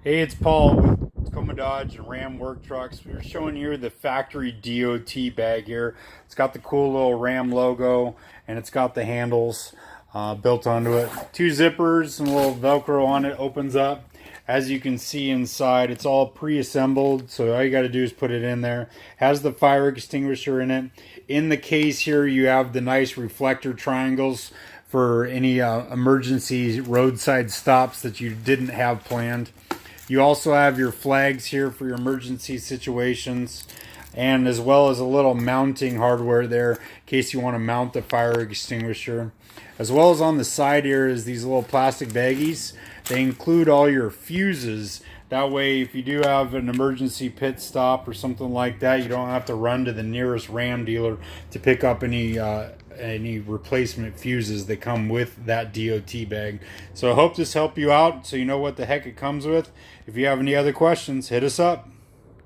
Hey, it's Paul with Tacoma Dodge and Ram Work Trucks. We're showing you the factory DOT bag here. It's got the cool little Ram logo and it's got the handles built onto it. Two zippers and a little Velcro on it, opens up. As you can see inside, it's all pre-assembled, so all you got to do is put it in there. Has the fire extinguisher in it. In the case here, you have the nice reflector triangles for any emergency roadside stops that you didn't have planned. You also have your flags here for your emergency situations, and as well as a little mounting hardware there in case you want to mount the fire extinguisher. As well as on the side here is these little plastic baggies. They include all your fuses. That way, if you do have an emergency pit stop or something like that, you don't have to run to the nearest Ram dealer to pick up any replacement fuses that come with that DOT bag. So I hope this helped you out so you know what the heck it comes with. If you have any other questions, hit us up.